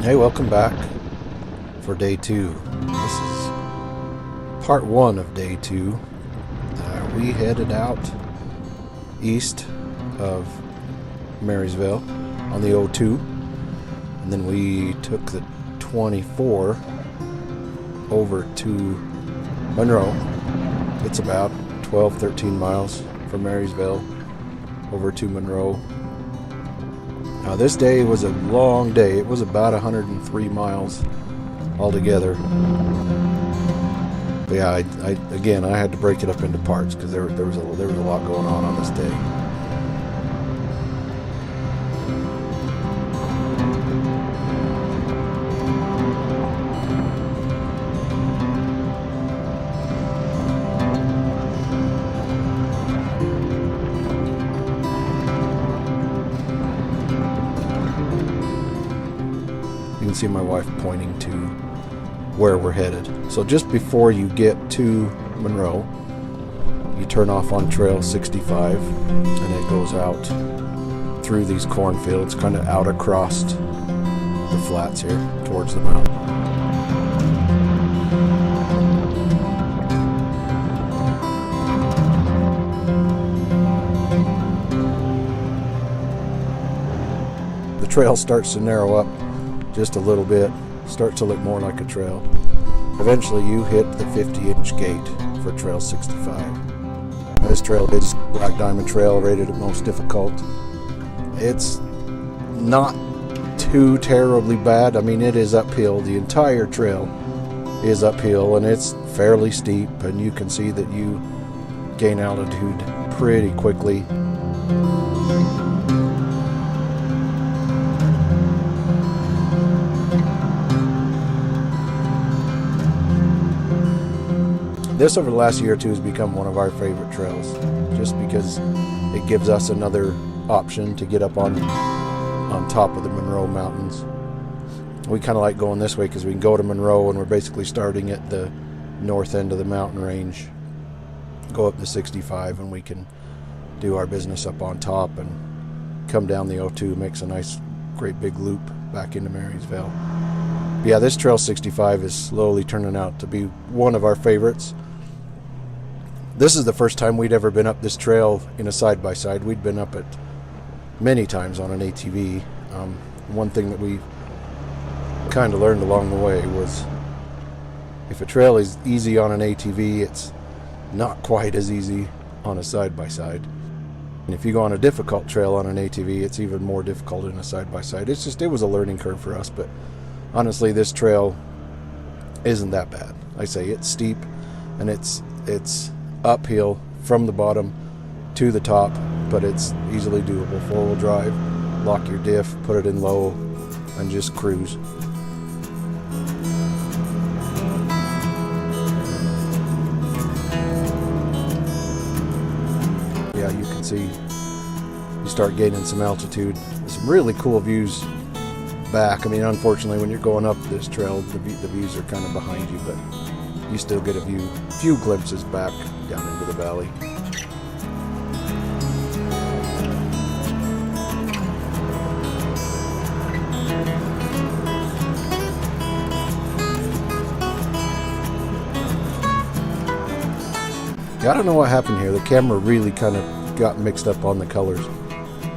Hey, welcome back for day 2. This is part 1 of day 2. We headed out east of Marysville on the O2, and then we took the 24 over to Monroe. It's about 12-13 miles from Marysville over to Monroe. Now this day was a long day. It was about 103 miles altogether. But yeah, I had to break it up into parts because there was a lot going on this day. You can see my wife pointing to where we're headed. So just before you get to Monroe, you turn off on Trail 65, and it goes out through these cornfields, kind of out across the flats here towards the mountain. The trail starts to narrow up just a little bit, starts to look more like a trail. Eventually you hit the 50-inch gate for Trail 65. This trail is Black Diamond Trail, rated at most difficult. It's not too terribly bad. I mean, it is uphill. The entire trail is uphill, and it's fairly steep, and you can see that you gain altitude pretty quickly. This over the last year or two has become one of our favorite trails, just because it gives us another option to get up on top of the Monroe Mountains. We kind of like going this way because we can go to Monroe and we're basically starting at the north end of the mountain range, go up to 65, and we can do our business up on top and come down the O2, makes a nice great big loop back into Marysville. But yeah, this Trail 65 is slowly turning out to be one of our favorites. This is the first time we'd ever been up this trail in a side-by-side. We'd been up it many times on an ATV. One thing that we kind of learned along the way was if a trail is easy on an ATV, it's not quite as easy on a side-by-side. And if you go on a difficult trail on an ATV, it's even more difficult in a side-by-side. It was a learning curve for us, but honestly, this trail isn't that bad. I say it's steep, and it's uphill from the bottom to the top, but it's easily doable. 4-wheel drive, lock your diff, put it in low, and just cruise. Yeah, you can see you start gaining some altitude. There's some really cool views back. I mean, unfortunately, when you're going up this trail, the views are kind of behind you, but you still get a few glimpses back down into the valley. Yeah, I don't know what happened here. The camera really kind of got mixed up on the colors.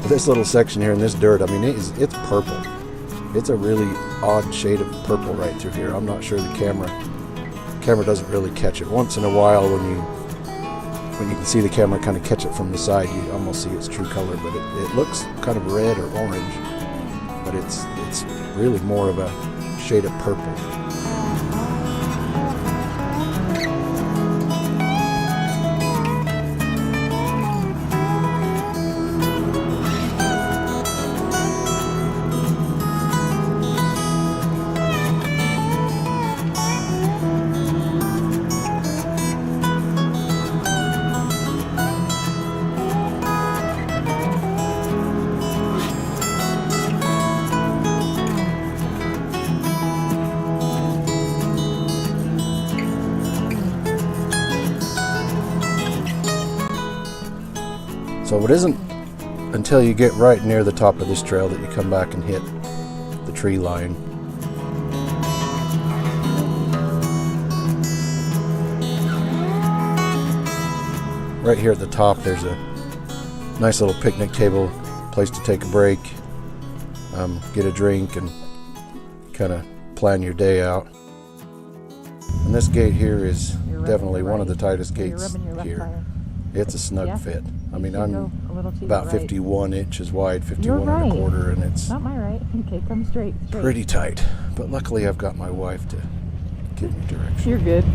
This little section here in this dirt, I mean, it's purple. It's a really odd shade of purple right through here. I'm not sure the camera doesn't really catch it. Once in a while, when you can see the camera kind of catch it from the side, you almost see its true color, but it looks kind of red or orange, but it's really more of a shade of purple. So it isn't until you get right near the top of this trail that you come back and hit the tree line. Right here at the top, there's a nice little picnic table, place to take a break, get a drink, and kind of plan your day out. And this gate here is definitely one of the tightest gates here. It's a snug fit. I mean, I'm about 51 inches wide, 51 and a quarter, and it's not my right. Okay, come straight. Pretty tight. But luckily I've got my wife to give me direction. You're good.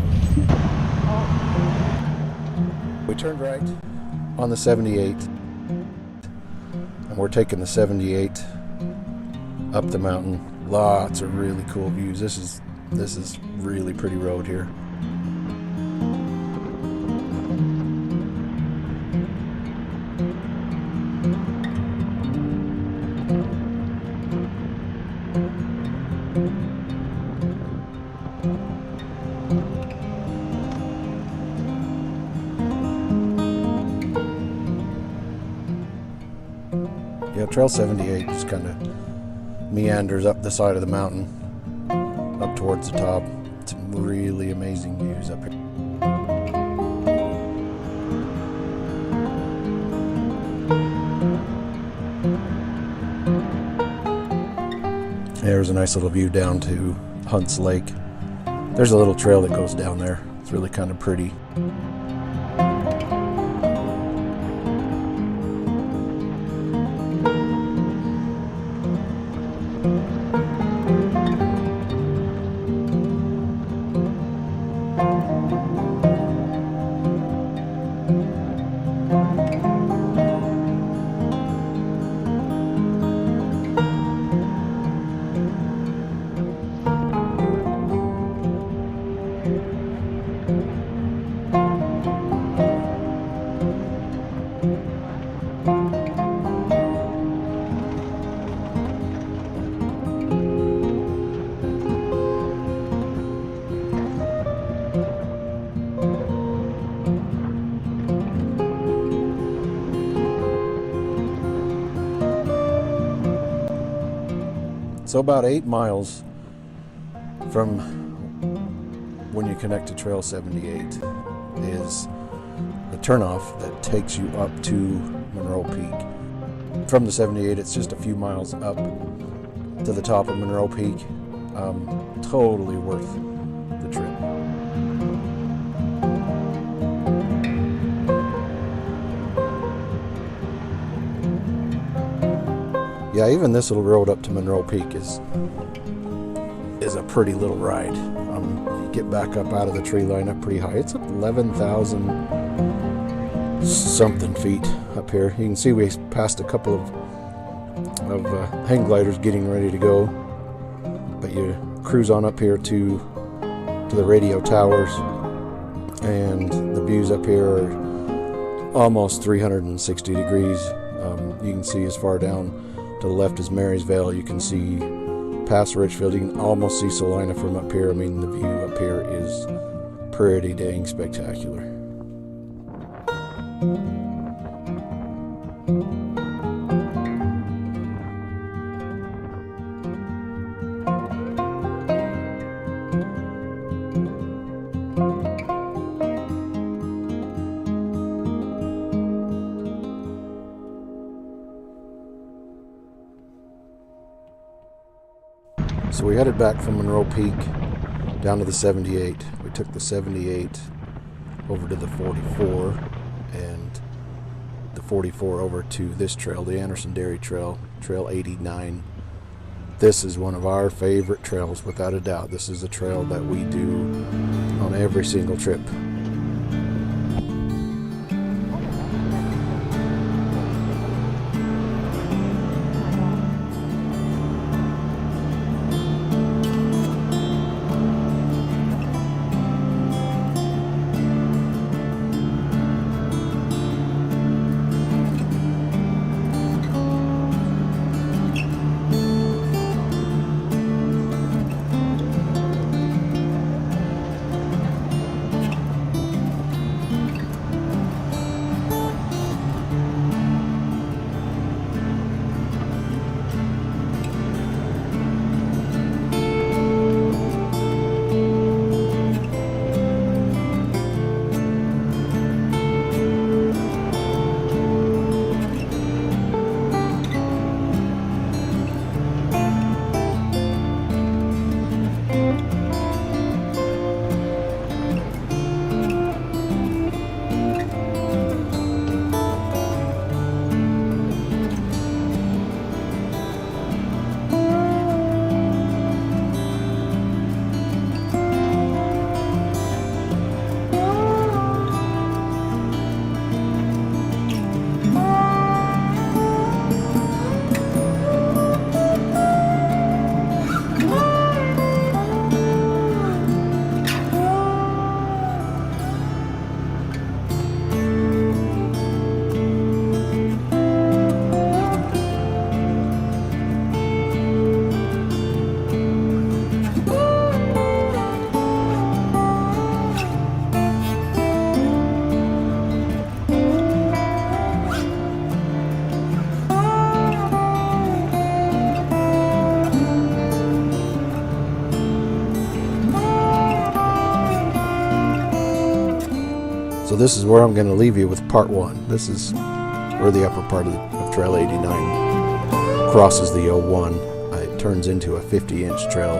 We turned right on the 78, and we're taking the 78 up the mountain. Lots of really cool views. This is really pretty road here. Yeah, Trail 78 just kind of meanders up the side of the mountain, up towards the top. Some really amazing views up here. There's a nice little view down to Hunt's Lake. There's a little trail that goes down there. It's really kind of pretty. So about 8 miles from when you connect to Trail 78 is a turnoff that takes you up to Monroe Peak. From the 78, it's just a few miles up to the top of Monroe Peak. Totally worth the trip. Yeah, even this little road up to Monroe Peak is a pretty little ride. You get back up out of the tree line up pretty high. It's 11,000 something feet up here. You can see we passed a couple of hang gliders getting ready to go. But you cruise on up here to the radio towers, and the views up here are almost 360 degrees. You can see as far down to the left is Marysvale. You can see past Richfield. You can almost see Salina from up here. I mean, the view up here is pretty dang spectacular. So we headed back from Monroe Peak down to the 78. We took the 78 over to the 44, and the 44 over to this trail, the Anderson Dairy Trail, Trail 89. This is one of our favorite trails, without a doubt. This is a trail that we do on every single trip. this is where I'm going to leave you with part 1. This is where the upper part of Trail 89 crosses the 01. It turns into a 50-inch trail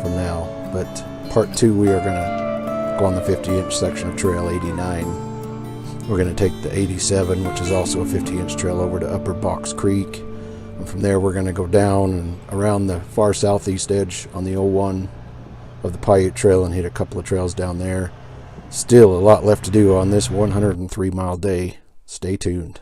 from now. But part 2, we are going to go on the 50-inch section of Trail 89. We're going to take the 87, which is also a 50-inch trail, over to Upper Box Creek. And from there, we're going to go down and around the far southeast edge on the 01 of the Paiute Trail and hit a couple of trails down there. Still a lot left to do on this 103-mile day. Stay tuned.